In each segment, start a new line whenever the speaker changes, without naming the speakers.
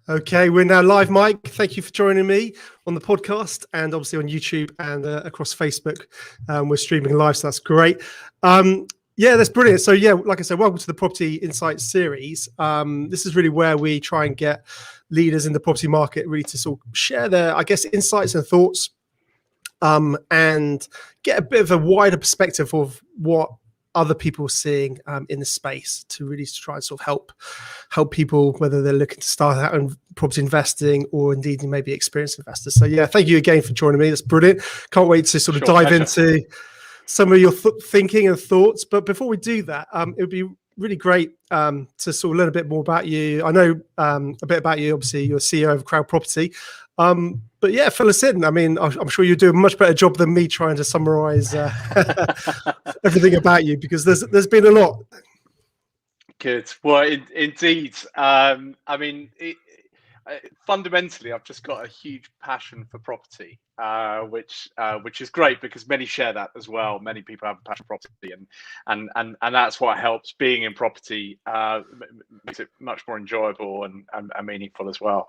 Okay, we're now live, Mike. Thank you for joining me on the podcast and obviously on YouTube and across Facebook. We're streaming live, so that's great. Yeah, that's brilliant. So yeah, like I said, welcome to the Property Insights series. This is really where we try and get leaders in the property market really to sort of share their, I guess, insights and thoughts and get a bit of a wider perspective of what other people are seeing in the space to really try and sort of help people, whether they're looking to start out in property investing or indeed maybe experienced investors. So yeah, thank you again for joining me. That's brilliant. Can't wait to sort of dive into some of your thinking and thoughts. But before we do that, it would be really great to sort of learn a bit more about you. I know a bit about you. Obviously, you're CEO of CrowdProperty. But yeah, fill us in. I mean, I'm sure you do a much better job than me trying to summarize everything about you, because there's been a lot.
Good. Well, indeed. I mean, fundamentally, I've just got a huge passion for property, which is great because many share that as well. Many people have a passion for property, and that's what helps being in property, makes it much more enjoyable and meaningful as well.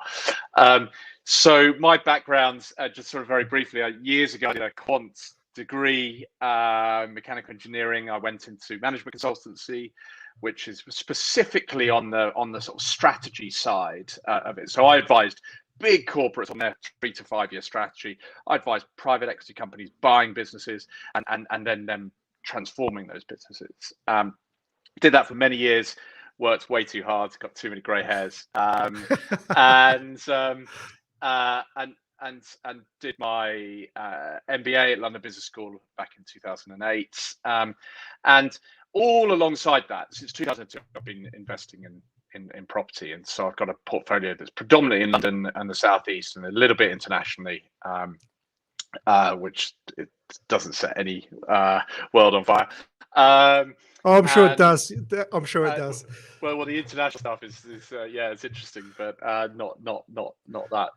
So my background, just sort of very briefly, years ago I did a quant degree, mechanical engineering. I went into management consultancy, which is specifically on the sort of strategy side of it. So I advised big corporates on their 3 to 5 year strategy. I advised private equity companies buying businesses and then them transforming those businesses. Did that for many years. Worked way too hard. Got too many grey hairs. And did my MBA at London Business School back in 2008. And all alongside that, since 2002, I've been investing in property, and so I've got a portfolio that's predominantly in London and the Southeast, and a little bit internationally, which it doesn't set any world on fire.
I'm sure it does. I'm sure it does.
Well, the international stuff is yeah, it's interesting, but not that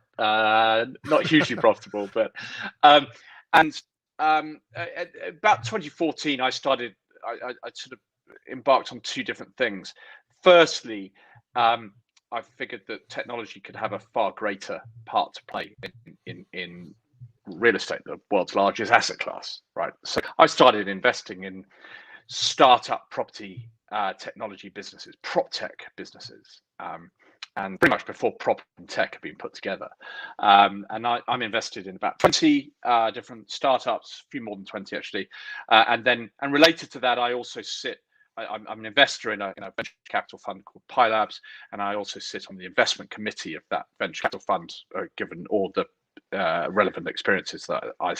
not hugely profitable. But about 2014, I started. I sort of embarked on 2 different things. Firstly, I figured that technology could have a far greater part to play in real estate, the world's largest asset class, right? So I started investing in startup property technology businesses, prop tech businesses, and pretty much before prop and tech had been put together. And I'm invested in about 20 different startups, a few more than 20 actually. And related to that, I also I'm an investor in a venture capital fund called Pi Labs, and I also sit on the investment committee of that venture capital fund, given all the relevant experiences that I've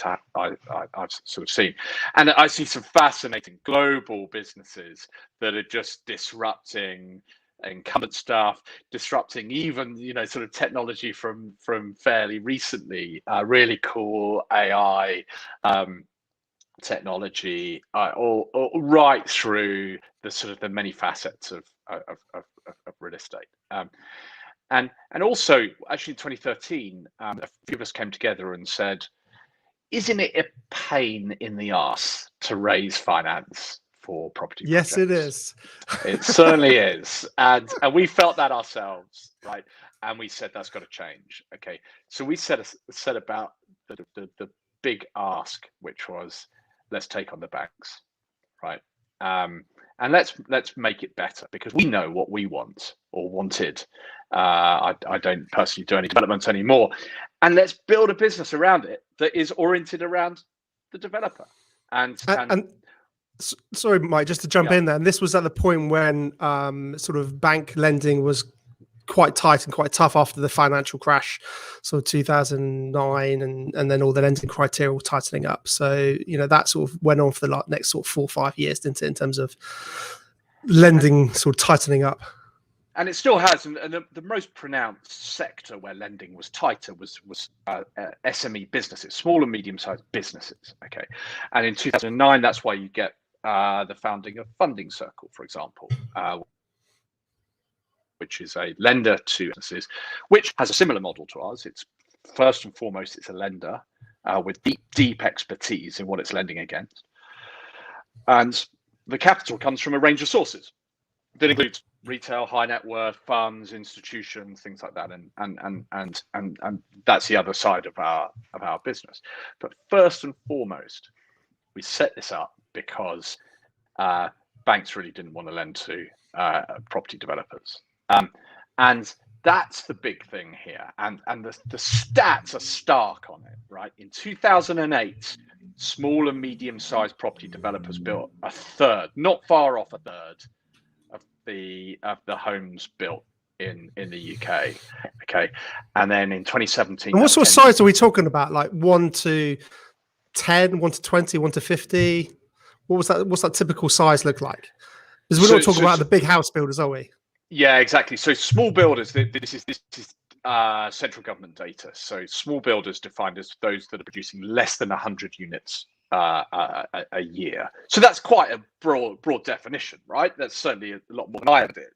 sort of seen. And I see some fascinating global businesses that are just disrupting incumbent stuff, disrupting even sort of technology from fairly recently, really cool AI technology, all right through the sort of the many facets of real estate. And also, actually, in 2013, a few of us came together and said, "Isn't it a pain in the arse to raise finance for property projects?"
Yes, it is.
It certainly is, and we felt that ourselves, right? And we said that's got to change. Okay, so we set about the big ask, which was, let's take on the banks, right? And let's make it better, because we know what we want or wanted. I don't personally do any development anymore, and let's build a business around it that is oriented around the developer. And
sorry, Mike, just to jump in there. And this was at the point when sort of bank lending was quite tight and quite tough after the financial crash, so 2009, and then all the lending criteria all tightening up. So that sort of went on for the next sort of 4 or 5 years, didn't it, in terms of lending sort of tightening up.
And it still has, and the most pronounced sector where lending was tighter was SME businesses, small and medium-sized businesses. Okay, and in 2009, that's why you get the founding of Funding Circle, for example, which is a lender to businesses, which has a similar model to ours. It's first and foremost, it's a lender with deep expertise in what it's lending against, and the capital comes from a range of sources that includes retail, high net worth funds, institutions, things like that, and that's the other side of our business. But first and foremost, we set this up because banks really didn't want to lend to property developers, and that's the big thing here. And the stats are stark on it, right? In 2008, small and medium-sized property developers built a third, not far off a third, of the homes built in the UK. Okay, and then in 2017.
And what sort of size are we talking about? Like 1 to 10, 1 to 20, 1 to 50? What's that typical size look like? Because we're not talking about the big house builders, are we?
Yeah, exactly. So small builders, this is central government data. So small builders defined as those that are producing less than 100 units a year. So that's quite a broad definition, right? That's certainly a lot more than I did.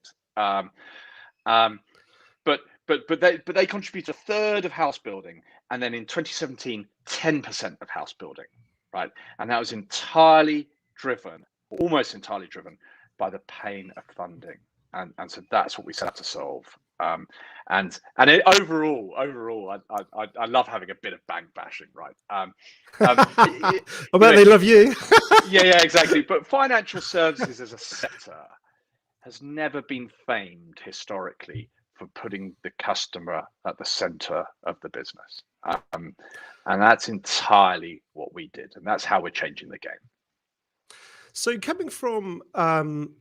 But they contribute a third of house building, and then in 2017, 10% of house building, right? And that was almost entirely driven by the pain of funding. And so that's what we set out to solve. Overall, I love having a bit of bank bashing, right?
I bet they love you.
yeah, exactly. But financial services as a sector has never been famed historically for putting the customer at the center of the business. And that's entirely what we did. And that's how we're changing the game.
So coming from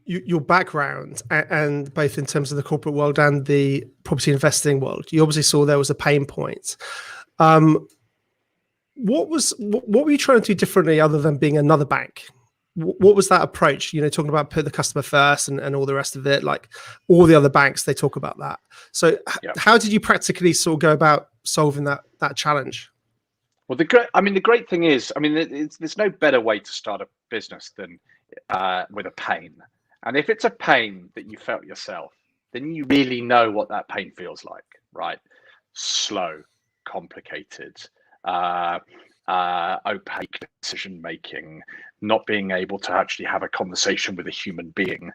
your background, and both in terms of the corporate world and the property investing world, you obviously saw there was a pain point. What were you trying to do differently other than being another bank? What was that approach? Talking about put the customer first and all the rest of it, like all the other banks, they talk about that. So how did you practically sort of go about solving that challenge?
Well, the great thing is, there's no better way to start a business than with a pain. And if it's a pain that you felt yourself, then you really know what that pain feels like, right? Slow, complicated, opaque decision making, not being able to actually have a conversation with a human being.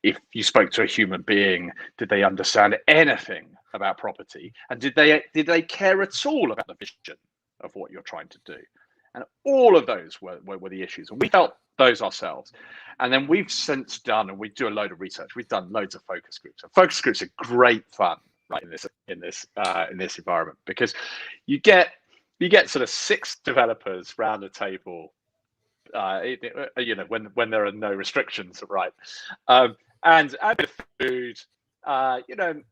If you spoke to a human being, did they understand anything about property? And did they care at all about the vision of what you're trying to do? And all of those were the issues, and we felt those ourselves. And then we've since done, and we do a load of research, we've done loads of focus groups, and focus groups are great fun, right, in this environment, because you get sort of 6 developers round a table, when there are no restrictions, right, and a bit of food,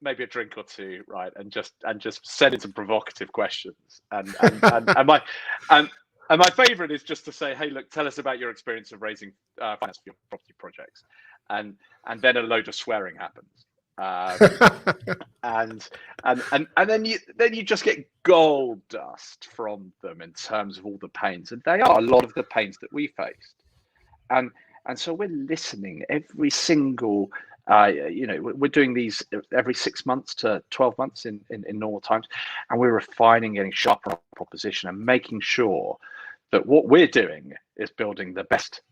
maybe a drink or two, right, and just send in some provocative questions, and my favorite is just to say, hey, look, tell us about your experience of raising finance for your property projects, and then a load of swearing happens, and then you just get gold dust from them in terms of all the pains, and they are a lot of the pains that we faced, and so we're listening every single. We're doing these every 6 months to 12 months in normal times, and we're refining, getting sharper on our proposition, and making sure that what we're doing is building the best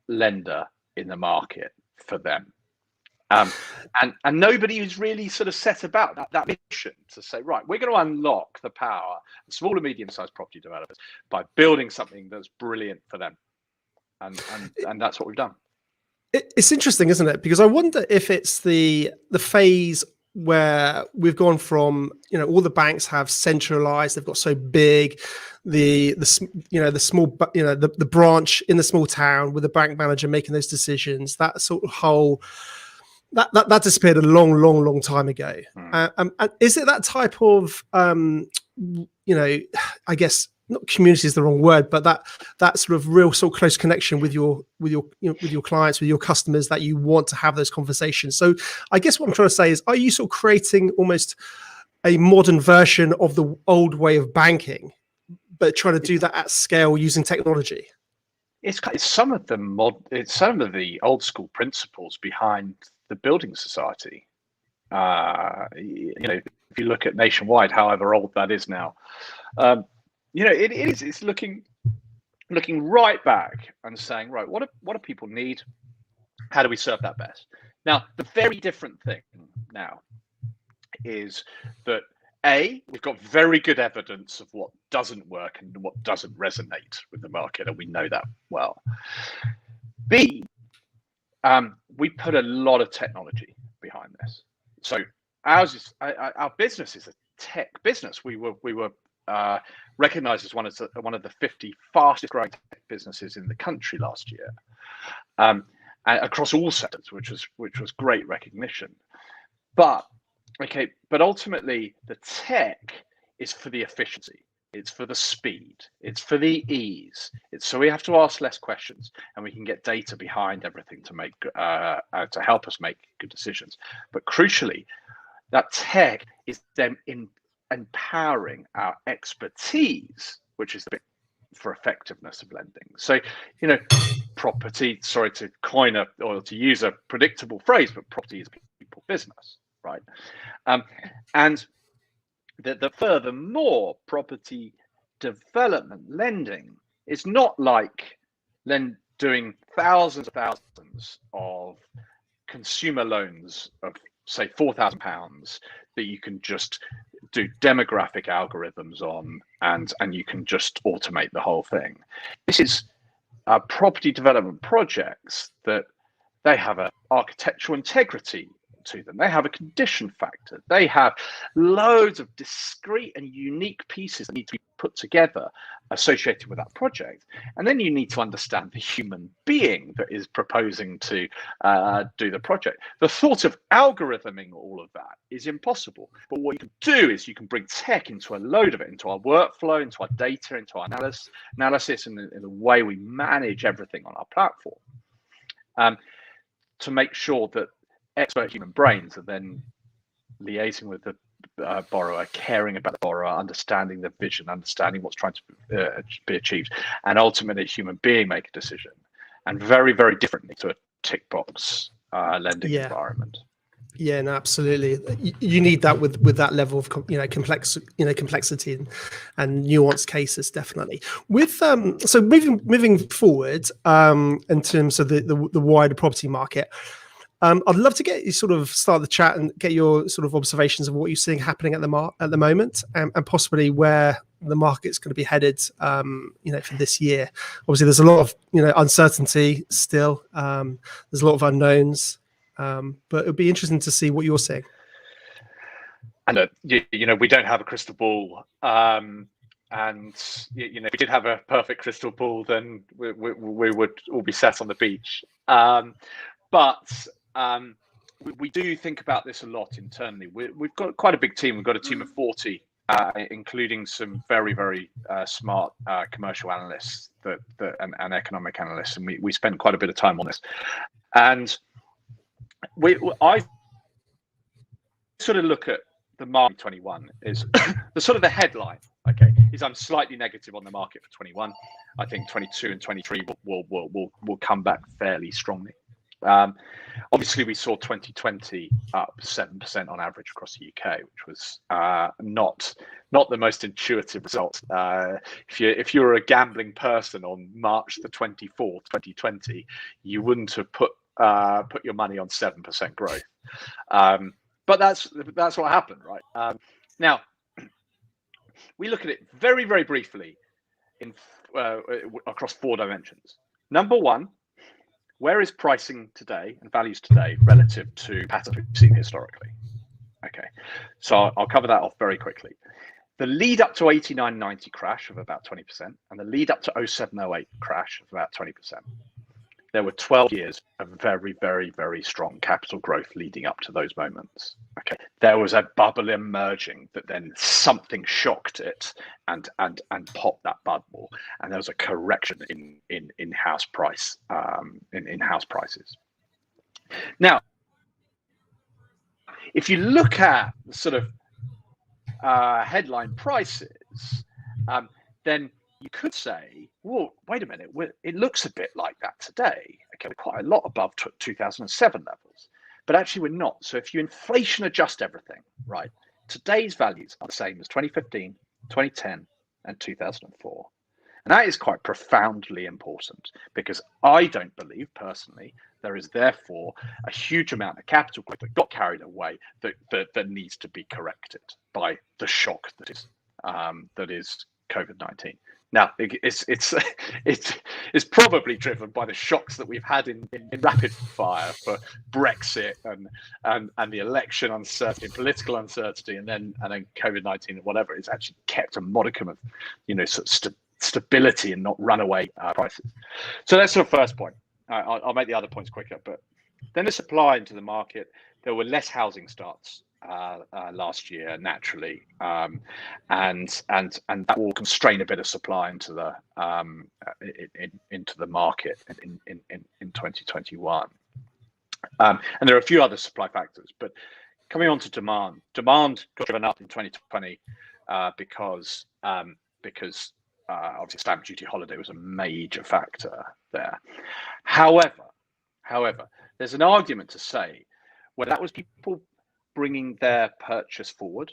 lender in the market for them. And nobody who's really sort of set about that mission to say, right, we're going to unlock the power of small and medium-sized property developers by building something that's brilliant for them, and that's what we've done.
It's interesting, isn't it? Because I wonder if it's the phase where we've gone from, all the banks have centralized, they've got so big, the small, the branch in the small town with the bank manager making those decisions, that sort of whole, that disappeared a long time ago. And is it that type of, I guess, not community is the wrong word, but that sort of real sort of close connection with your clients, with your customers, that you want to have those conversations. So I guess what I'm trying to say is, are you sort of creating almost a modern version of the old way of banking, but trying to do that at scale using technology?
It's some of the old school principles behind the building society. If you look at nationwide, however old that is now. It's looking right back and saying, right, what do people need? How do we serve that best? Now, the very different thing now is that we've got very good evidence of what doesn't work and what doesn't resonate with the market, and we know that well. B, we put a lot of technology behind this. So our business is a tech business. We were recognized as one of the 50 fastest growing tech businesses in the country last year, across all sectors, which was great recognition. But ultimately the tech is for the efficiency, it's for the speed, it's for the ease. It's so we have to ask less questions, and we can get data behind everything to make to help us make good decisions. But crucially, that tech is then empowering our expertise, which is the bit for effectiveness of lending. So, property, sorry to coin or to use a predictable phrase, but property is people business, right? And the furthermore, property development lending is not like doing thousands of consumer loans of, say, £4,000 that you can just do demographic algorithms on, and you can just automate the whole thing. This is property development projects that they have an architectural integrity to them. They have a condition factor. They have loads of discrete and unique pieces that need to be put together associated with that project. And then you need to understand the human being that is proposing to do the project. The thought of algorithming all of that is impossible. But what you can do is you can bring tech into a load of it, into our workflow, into our data, into our analysis, and in the way we manage everything on our platform, to make sure that expert human brains are then liaising with the borrower, caring about the borrower, understanding the vision, understanding what's trying to be achieved, and ultimately a human being make a decision, and very, very differently to a tick box lending environment.
Yeah, no, absolutely. You need that with that level of complexity and nuanced cases, definitely. With so moving forward, in terms of the wider property market, I'd love to get you sort of start the chat and get your sort of observations of what you're seeing happening at the moment, and possibly where the market's going to be headed, for this year. Obviously, there's a lot of uncertainty still. There's a lot of unknowns, but it'd be interesting to see what you're seeing.
And we don't have a crystal ball. And if we did have a perfect crystal ball, then we would all be sat on the beach. But we do think about this a lot internally. We've got quite a big team. We've got a team of 40, including some very, very smart commercial analysts and economic analysts, and we spend quite a bit of time on this. And I sort of look at the market 21 is the sort of the headline. Okay, is I'm slightly negative on the market for 21. I think 22 and 23 will come back fairly strongly. Obviously, we saw 2020 up 7% on average across the UK, which was not the most intuitive result. If you were a gambling person on March the 24th, 2020, you wouldn't have put your money on 7% growth. But that's what happened, right? Now, we look at it very, very briefly across 4 dimensions. Number one, where is pricing today and values today relative to patterns we've seen historically? Okay, so I'll cover that off very quickly. The lead up to 89-90 crash of about 20%, and the lead up to 07-08 crash of about 20%. There were 12 years of very, very, very strong capital growth leading up to those moments. Okay, there was a bubble emerging, that then something shocked it and popped that bubble, and there was a correction in house price in house prices. Now, if you look at the sort of headline prices, then you could say, well, wait a minute, it looks a bit like that today. Okay, quite a lot above 2007 levels, but actually we're not. So if you inflation adjust everything, right, today's values are the same as 2015, 2010, and 2004. And that is quite profoundly important, because I don't believe personally There is therefore a huge amount of capital that got carried away that needs to be corrected by the shock that is COVID-19. Now, it's probably driven by the shocks that we've had in rapid fire for Brexit and the election uncertainty, political uncertainty, and then COVID-19 and whatever. It's actually kept a modicum of, sort of stability and not runaway prices. So that's the first point. I'll make the other points quicker. But then the supply into the market, there were less housing starts last year naturally, and that will constrain a bit of supply into the market in 2021. And there are a few other supply factors, but coming on to demand got driven up in 2020 because obviously stamp duty holiday was a major factor there. However, there's an argument to say whether that was people bringing their purchase forward,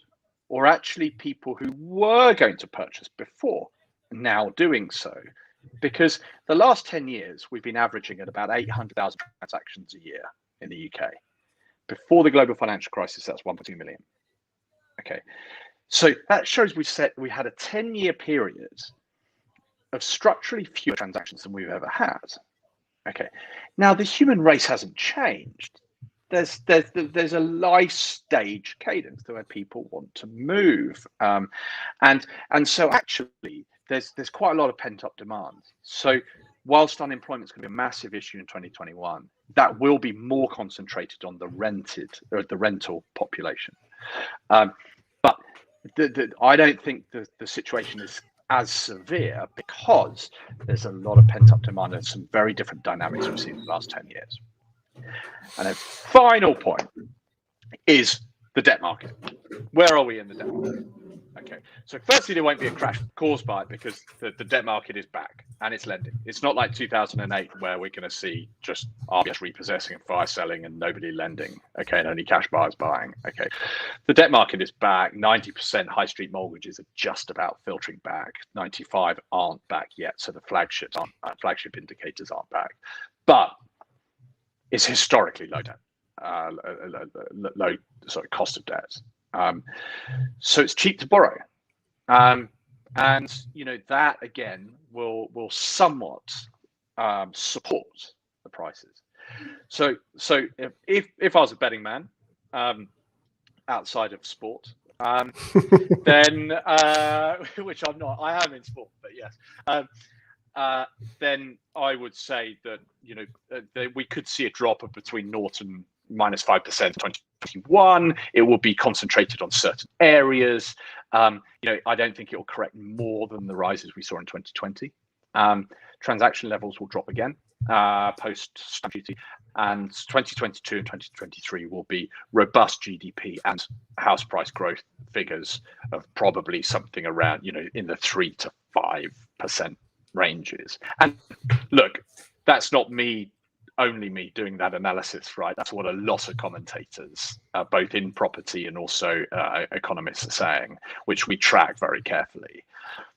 or actually people who were going to purchase before now doing so, because the last 10 years we've been averaging at about 800,000 transactions a year in the UK. Before the global financial crisis, that's 1.2 million. Okay, so that shows we had a 10-year period of structurally fewer transactions than we've ever had. Okay, now the human race hasn't changed. There's a life stage cadence to where people want to move, and so actually there's quite a lot of pent up demand. So whilst unemployment is going to be a massive issue in 2021, that will be more concentrated on the rental population. But I don't think the situation is as severe because there's a lot of pent up demand and some very different dynamics we've seen in the last 10 years. And a final point is the debt market. Where are we in the debt market? Okay, so firstly, there won't be a crash caused by it because the debt market is back and it's lending. It's not like 2008 where we're going to see just RBS repossessing and fire selling and nobody lending, okay, and only cash buyers buying. Okay, the debt market is back. 90% high street mortgages are just about filtering back. 95 aren't back yet, so the flagship indicators aren't back, but it's historically low debt, low cost of debt. So it's cheap to borrow, and that again will somewhat support the prices. So if I was a betting man, outside of sport, then which I'm not, I am in sport, but yes, then I would say that that we could see a drop of between 0 and -5% in 2021. It will be concentrated on certain areas. I don't think it will correct more than the rises we saw in 2020. Transaction levels will drop again post stamp duty, and 2022 and 2023 will be robust GDP and house price growth figures of probably something around in the 3 to 5% ranges. And look, that's not only me doing that analysis, right? That's what a lot of commentators, both in property and also economists, are saying, which we track very carefully.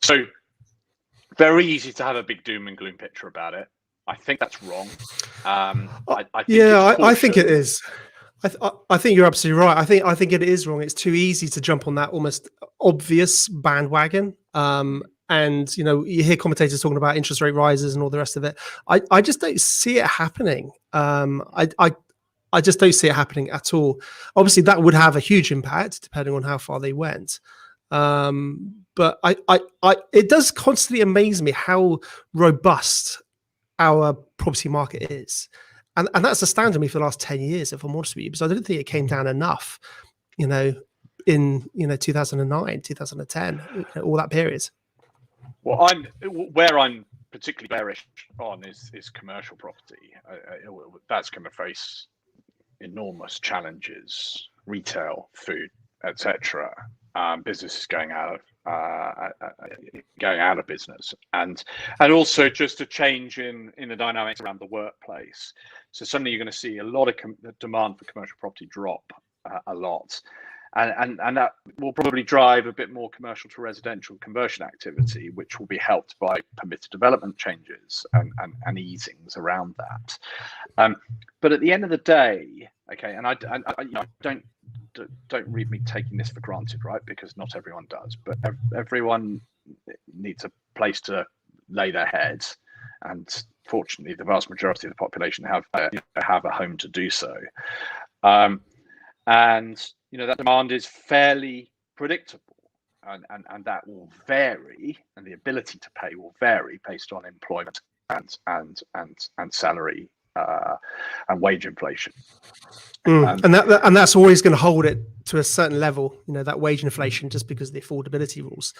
So very easy to have a big doom and gloom picture about it. I think that's wrong.
I think it is. I think you're absolutely right. I think it is wrong. It's too easy to jump on that almost obvious bandwagon. And you hear commentators talking about interest rate rises and all the rest of it. I just don't see it happening. I just don't see it happening at all. Obviously, that would have a huge impact depending on how far they went. But it does constantly amaze me how robust our property market is, and that's astounded me for the last 10 years, if I'm honest with you, because I don't think it came down enough. In 2009, 2010, all that period.
Well, I'm particularly bearish on is commercial property. That's going to face enormous challenges: retail, food, etc. Businesses going out of business, and also just a change in the dynamics around the workplace. So suddenly you're going to see a lot of demand for commercial property drop a lot. and that will probably drive a bit more commercial to residential conversion activity, which will be helped by permitted development changes and easings around that. But at the end of the day, okay, and I don't read me taking this for granted, right? Because not everyone does, but everyone needs a place to lay their heads, and fortunately, the vast majority of the population have a home to do so. And that demand is fairly predictable, and that will vary, and the ability to pay will vary based on employment and salary and wage inflation.
And that's always going to hold it to a certain level, that wage inflation, just because of the affordability rules.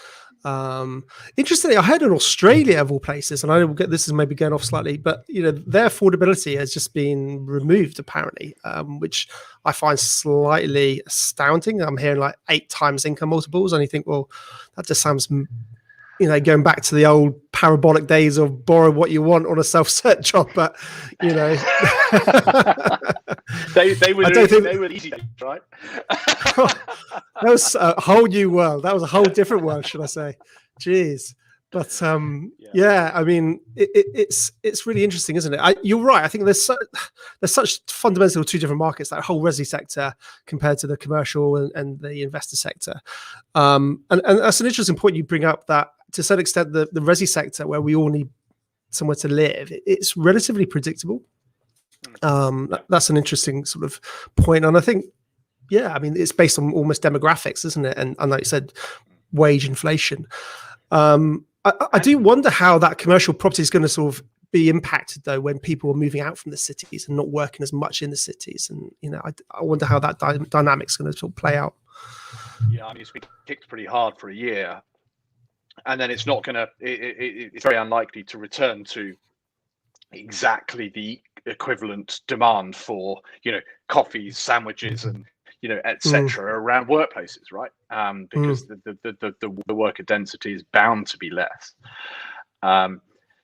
Interestingly, I heard in Australia, of all places, and I don't get, this is maybe going off slightly, but their affordability has just been removed apparently, which I find slightly astounding. I'm hearing like 8 times income multiples, and you think, well, that just sounds, going back to the old parabolic days of borrow what you want on a self-cert job, but
they were easy days, right?
That was a whole new world. That was a whole different world, should I say? Jeez. But yeah, I mean, it's really interesting, isn't it? You're right. I think there's such fundamental 2 different markets, that whole resi sector compared to the commercial and the investor sector. And that's an interesting point you bring up, that to a certain extent, the resi sector, where we all need somewhere to live, it's relatively predictable. That's an interesting sort of point. And I think, I mean, it's based on almost demographics, isn't it? And like you said, wage inflation. I do wonder how that commercial property is going to sort of be impacted, though, when people are moving out from the cities and not working as much in the cities. And, I wonder how that dynamic's going to sort of play out.
Yeah, I mean, it's been kicked pretty hard for a year. And then it's not going to, it's very unlikely to return to exactly the equivalent demand for, coffees, sandwiches, and, etc. around workplaces, right? Because the worker density is bound to be less.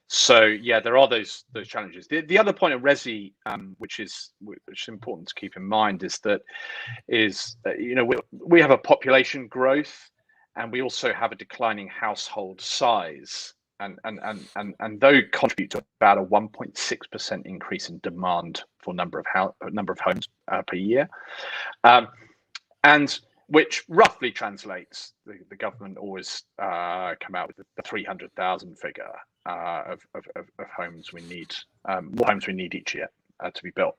So yeah, there are those challenges. The other point of resi, which is important to keep in mind, is that we have a population growth, and we also have a declining household size, and those contribute to about a 1.6% increase in demand for number of homes per year, and which roughly translates. The government always come out with the 300,000 figure of homes we need, more homes we need each year to be built.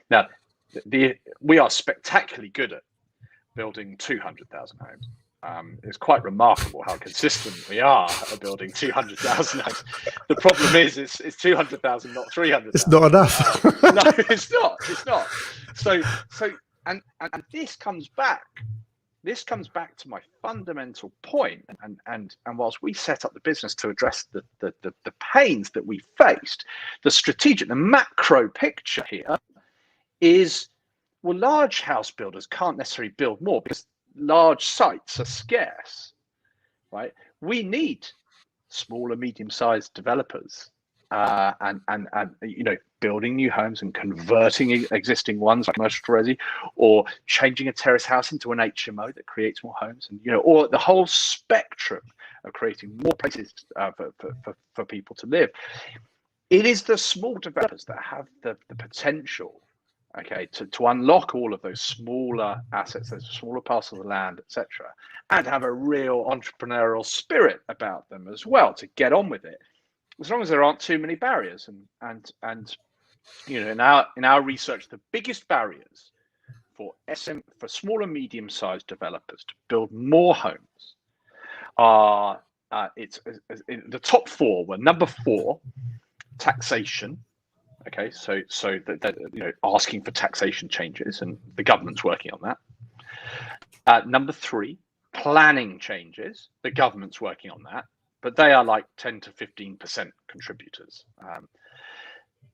Now, we are spectacularally good at building 200,000 homes. It's quite remarkable how consistent we are at building 200,000 homes. The problem is, it's 200,000, not 300,000.
It's not enough.
No, it's not. It's not. So, and this comes back. This comes back to my fundamental point. And whilst we set up the business to address the pains that we faced, the macro picture here is, well, large house builders can't necessarily build more because large sites are scarce, right? We need small and medium-sized developers, and building new homes and converting existing ones like commercial to resi, or changing a terrace house into an HMO that creates more homes, and or the whole spectrum of creating more places for people to live. It is the small developers that have the potential, okay, to unlock all of those smaller assets, those smaller parcels of land, etc., and have a real entrepreneurial spirit about them as well, to get on with it, as long as there aren't too many barriers. And in our research, the biggest barriers for small and medium-sized developers to build more homes are the top 4 were: number 4, taxation. Okay, so that asking for taxation changes, and the government's working on that. Number 3, planning changes. The government's working on that, but they are like 10 to 15% contributors.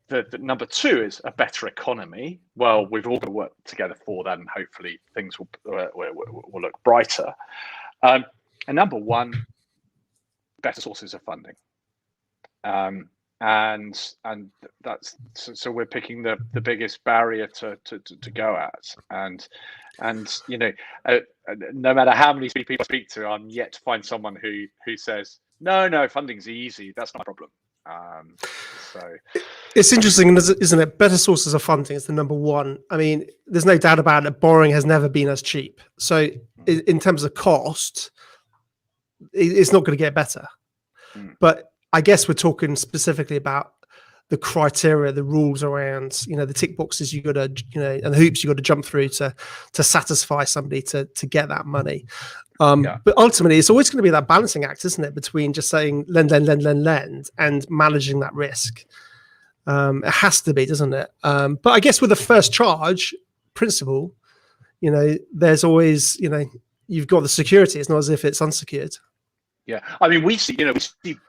The number 2 is a better economy. Well, we've all got to work together for that, and hopefully things will look brighter. And number 1, better sources of funding. and that's so we're picking the biggest barrier to go at, and no matter how many people I speak to, I'm yet to find someone who says no, funding's easy, that's not a problem. So
it's interesting, isn't it? Better sources of funding is the number one. I mean, there's no doubt about it. Borrowing has never been as cheap. So in terms of cost, it's not going to get better. But I guess we're talking specifically about the criteria, the rules around, the tick boxes you got to, and the hoops you got to jump through to satisfy somebody to get that money. But ultimately, it's always going to be that balancing act, isn't it, between just saying lend, and managing that risk. It has to be, doesn't it? But I guess with the first charge principle, there's always, you've got the security. It's not as if it's unsecured.
Yeah, I mean, we see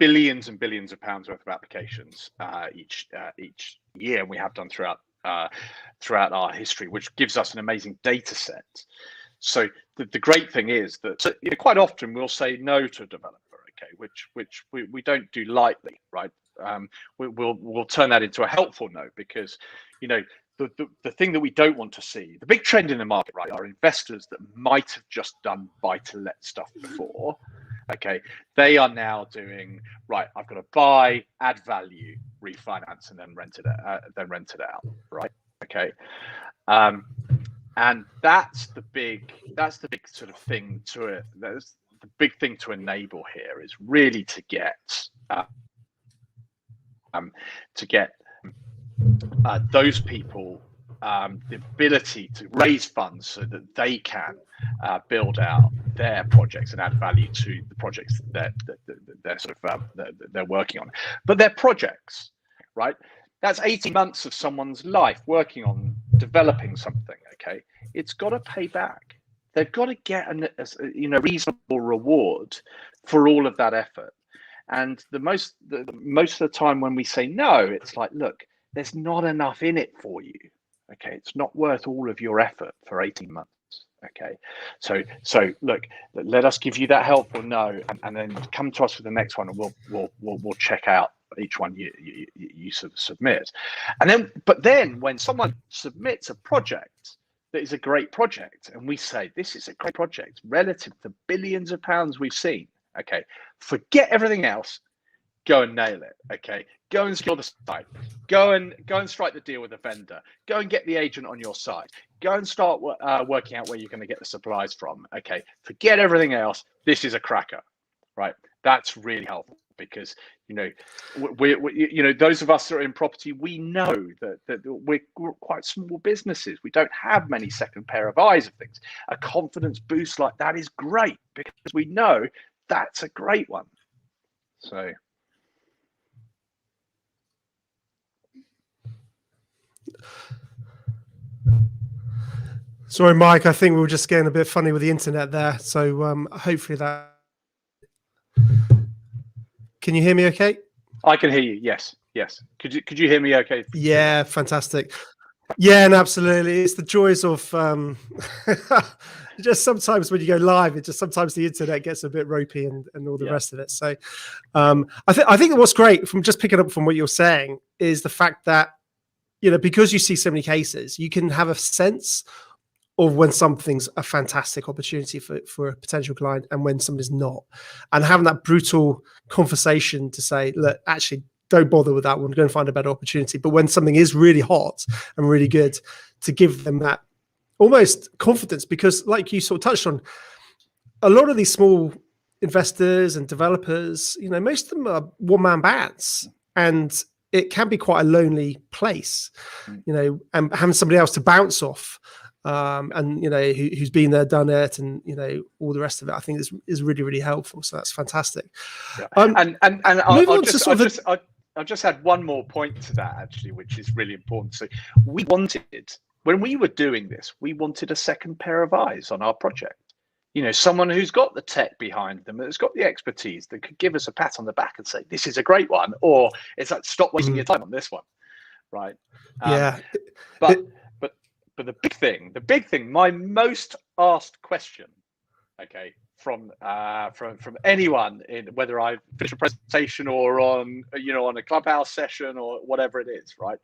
billions and billions of pounds worth of applications each year, and we have done throughout our history, which gives us an amazing data set. So the great thing is that quite often we'll say no to a developer, okay, which we don't do lightly, right? We'll turn that into a helpful no, because the thing that we don't want to see, the big trend in the market, right, are investors that might have just done buy-to-let stuff before. Okay, they are now doing, right, I've got to buy, add value, refinance, and then rent it out, right? Okay, and that's the big sort of thing to it. That's the big thing to enable here, is really to get those people the ability to raise funds so that they can build out their projects and add value to the projects that they're sort of they're working on. But they're projects, right? That's 18 months of someone's life working on developing something. Okay, it's got to pay back. They've got to get a reasonable reward for all of that effort. And most of the time when we say no, it's like, look, there's not enough in it for you. Okay, it's not worth all of your effort for 18 months. Okay, so look, let us give you that help or no, and then come to us for the next one, and we'll check out each one you sort of submit. But then when someone submits a project that is a great project, and we say this is a great project relative to billions of pounds we've seen, okay, forget everything else, go and nail it. Okay, go and secure the site, go and strike the deal with the vendor, go and get the agent on your side, go and start working out where you're going to get the supplies from. Okay, forget everything else, this is a cracker, right? That's really helpful, because we those of us that are in property, we know that we're quite small businesses. We don't have many second pair of eyes of things. A confidence boost like that is great, because we know that's a great one. So
sorry, Mike, I think we were just getting a bit funny with the internet there. So hopefully that. Can you hear me okay?
I can hear you. Yes. Could you hear me okay?
Yeah, fantastic. Yeah, and absolutely. It's the joys of just sometimes when you go live, sometimes the internet gets a bit ropey and all the rest of it. So I think what's great, from just picking up from what you're saying, is the fact that, because you see so many cases, you can have a sense of when something's a fantastic opportunity for a potential client and when somebody's not. And having that brutal conversation to say, look, actually, don't bother with that one, go and find a better opportunity. But when something is really hot and really good, to give them that almost confidence, because like you sort of touched on, a lot of these small investors and developers, most of them are one-man bands, and it can be quite a lonely place, and having somebody else to bounce off, and who's been there, done it, and all the rest of it, I think is really, really helpful. So that's fantastic.
Yeah. I'll just add one more point to that, actually, which is really important. So when we were doing this, we wanted a second pair of eyes on our project. Someone who's got the tech behind them, that's got the expertise, that could give us a pat on the back and say, this is a great one, or it's like, stop wasting your time on this one, right?
Yeah.
But the big thing, my most asked question okay, from anyone, in whether I finish a presentation or on on a Clubhouse session or whatever it is, right?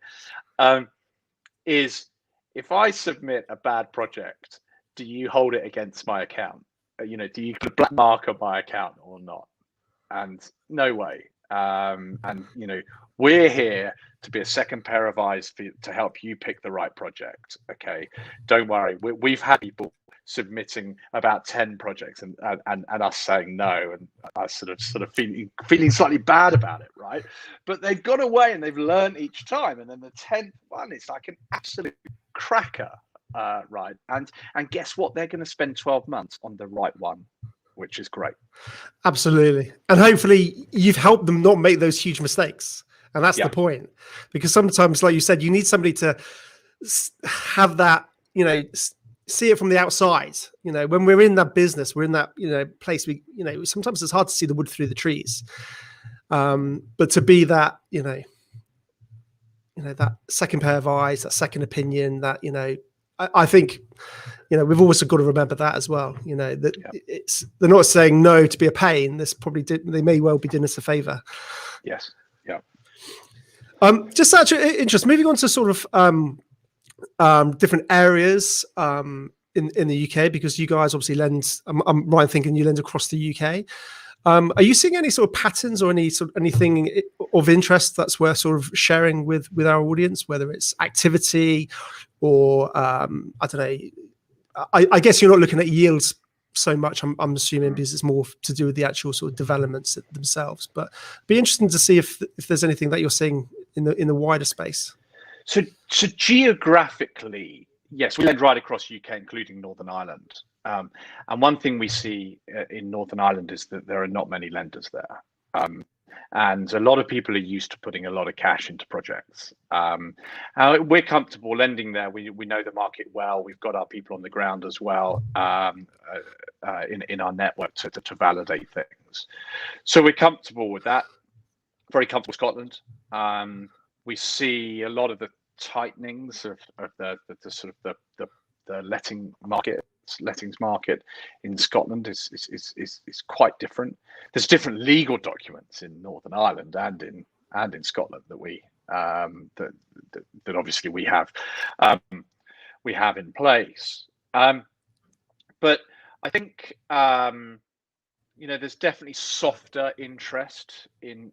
Is if I submit a bad project, do you hold it against my account? Do you put a black mark on my account or not? And no way. And we're here to be a second pair of eyes to help you pick the right project. Okay, don't worry. We've had people submitting about 10 projects and us saying no, and us sort of feeling slightly bad about it, right? But they've got away and they've learned each time, and then the 10th one is like an absolute cracker, right? And guess what? They're going to spend 12 months on the right one, which is great.
Absolutely. And hopefully you've helped them not make those huge mistakes. And that's the point. Because sometimes, like you said, you need somebody to have that, see it from the outside. When we're in that business, we're in that, place, sometimes it's hard to see the wood through the trees. But to be that, that second pair of eyes, that second opinion, that, I think, we've also got to remember that as well. That they're not saying no to be a pain. They may well be doing us a favor.
Yes. Yeah.
Just out of interest, moving on to sort of different areas in the UK, because you guys obviously lend. I'm right in thinking you lend across the UK. Are you seeing any sort of patterns or anything of interest that's worth sort of sharing with our audience, whether it's activity or I don't know. I guess you're not looking at yields so much. I'm assuming, because it's more to do with the actual sort of developments themselves. But it'd be interesting to see if there's anything that you're seeing in the wider space.
So geographically, yes, we lend right across UK, including Northern Ireland. And one thing we see in Northern Ireland is that there are not many lenders there. And a lot of people are used to putting a lot of cash into projects. We're comfortable lending there. We know the market well. We've got our people on the ground as well in our network to validate things. So we're comfortable with that. Very comfortable with Scotland. We see a lot of the tightenings of the sort of the lettings market in Scotland is quite different. There's different legal documents in Northern Ireland and in Scotland that we that obviously we have in place. But I think there's definitely softer interest in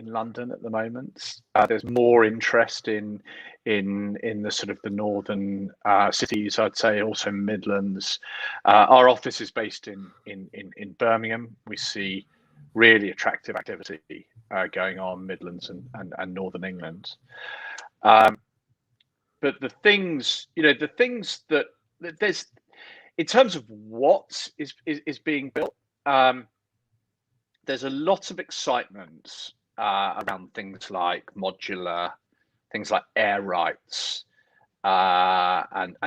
London at the moment. There's more interest in the sort of the northern cities, I'd say, also Midlands. Our office is based in Birmingham. We see really attractive activity going on Midlands and Northern England. But the things that there's in terms of what is being built. There's a lot of excitement around things like modular, things like air rights, and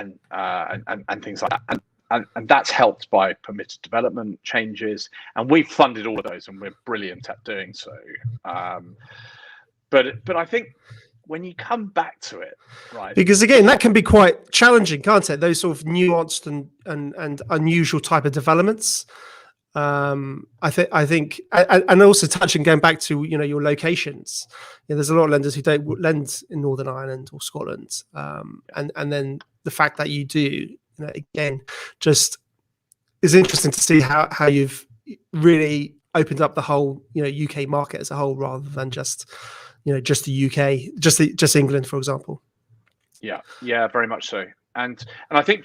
things like that, and that's helped by permitted development changes, and we've funded all of those, and we're brilliant at doing so. But I think when you come back to it, right?
Because again, that can be quite challenging, can't it? Those sort of nuanced and unusual type of developments. I think, and also touching, going back to your locations. There's a lot of lenders who don't lend in Northern Ireland or Scotland, and then the fact that you do, again, just is interesting to see how you've really opened up the whole UK market as a whole, rather than just just the UK, just England, for example.
Yeah, very much so. And I think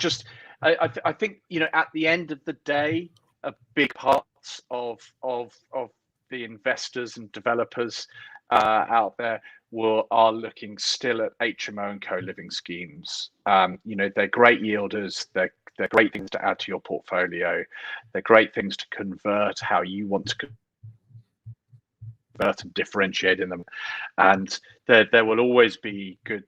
I think at the end of the day, a big part of the investors and developers out there are looking still at HMO and co-living schemes. They're great yielders. They're great things to add to your portfolio. They're great things to convert how you want to convert and differentiate in them. And there will always be good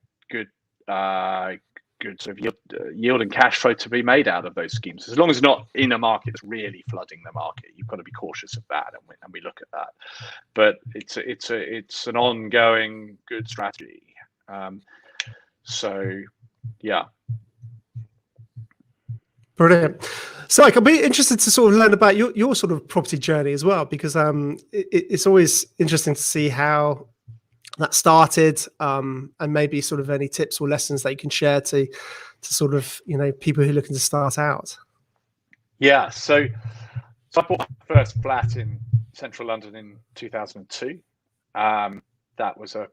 sort of yield and cash flow to be made out of those schemes, as long as not in a market that's really flooding the market. You've got to be cautious of that, and we look at that. But it's an ongoing good strategy. So yeah.
Brilliant. So I'd be interested to sort of learn about your sort of property journey as well, because it's always interesting to see how that started, and maybe sort of any tips or lessons that you can share to sort of, people who are looking to start out.
Yeah, so I bought my first flat in central London in 2002. That was a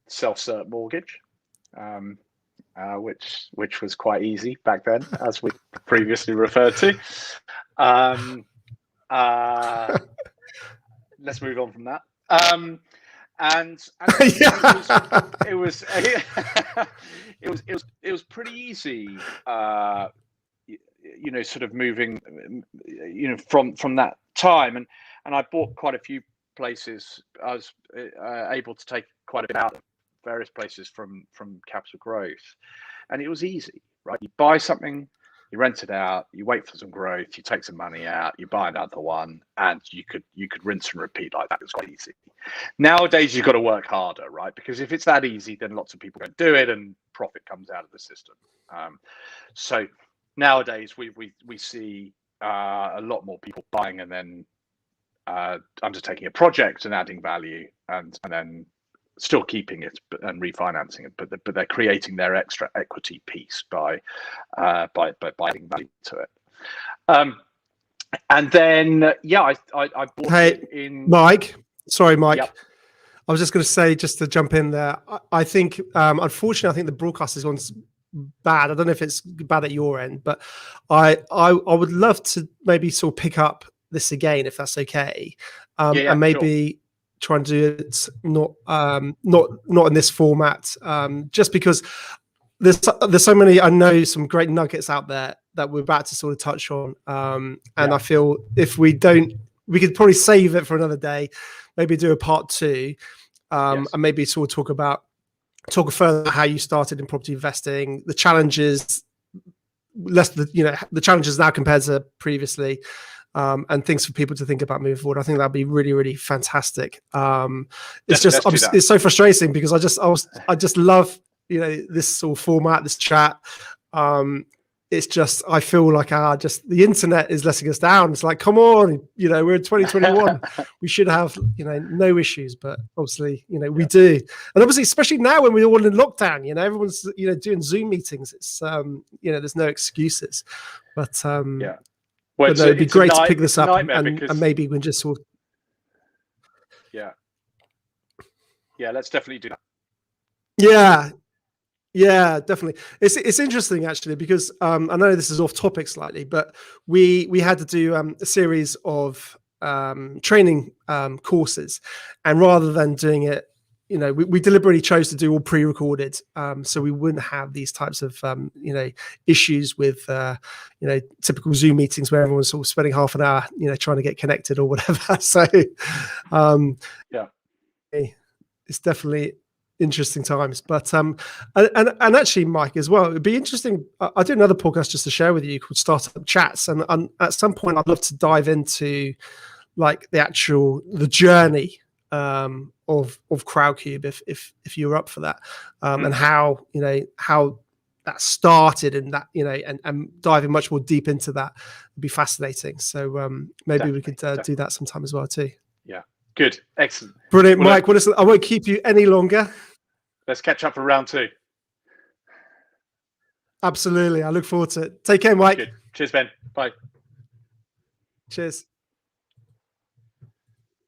self-cert mortgage, which was quite easy back then, as we previously referred to. Let's move on from that. And it was pretty easy, sort of moving, from that time, and I bought quite a few places. I was able to take quite a bit out of various places from capital growth, and it was easy, right? You buy something, you rent it out, you wait for some growth, you take some money out, you buy another one, and you could rinse and repeat like that. It was quite easy. Nowadays, you've got to work harder, right? Because if it's that easy, then lots of people don't do it, and profit comes out of the system. So nowadays, we see a lot more people buying and then undertaking a project and adding value, and then still keeping it and refinancing it, but they're creating their extra equity piece by adding value to it. And then I bought it in.
Mike. Sorry, Mike.
Yep.
I was just going to say, just to jump in there, I think, unfortunately, I think the broadcast is on bad. I don't know if it's bad at your end, but I would love to maybe sort of pick up this again, if that's okay, and maybe try and do it not in this format, just because there's so many. I know some great nuggets out there that we're about to sort of touch on, and I feel if we don't, we could probably save it for another day. Maybe do a part 2, and maybe sort of talk further about how you started in property investing, the challenges, the challenges now compared to previously, and things for people to think about moving forward. I think that'd be really, really fantastic. It's just it's so frustrating because I just love this sort of format, this chat. It's just, I feel like just the internet is letting us down. It's like, come on, we're in 2021. We should have, no issues, but obviously, we do. And obviously, especially now when we're all in lockdown, everyone's, doing Zoom meetings. It's, there's no excuses. But, well, but it'd be great to pick this up and maybe we can just sort of.
Yeah, let's definitely do that.
Yeah, definitely. It's interesting actually, because I know this is off topic slightly, but we had to do a series of training courses, and rather than doing it, we deliberately chose to do all pre-recorded, so we wouldn't have these types of issues with typical Zoom meetings where everyone's sort of spending half an hour trying to get connected or whatever. So it's definitely interesting times, but and actually, Mike, as well, it'd be interesting. I do another podcast just to share with you called Startup Chats, and at some point I'd love to dive into like the journey of Crowdcube, if you're up for that, and how how that started, and that and diving much more deep into that would be fascinating. So maybe definitely, we could do that sometime as well too.
Yeah. Good. Excellent.
Brilliant, well, Mike. Well, listen, I won't keep you any longer.
Let's catch up for round 2.
Absolutely. I look forward to it. Take care, Mike.
Good. Cheers, Ben. Bye.
Cheers.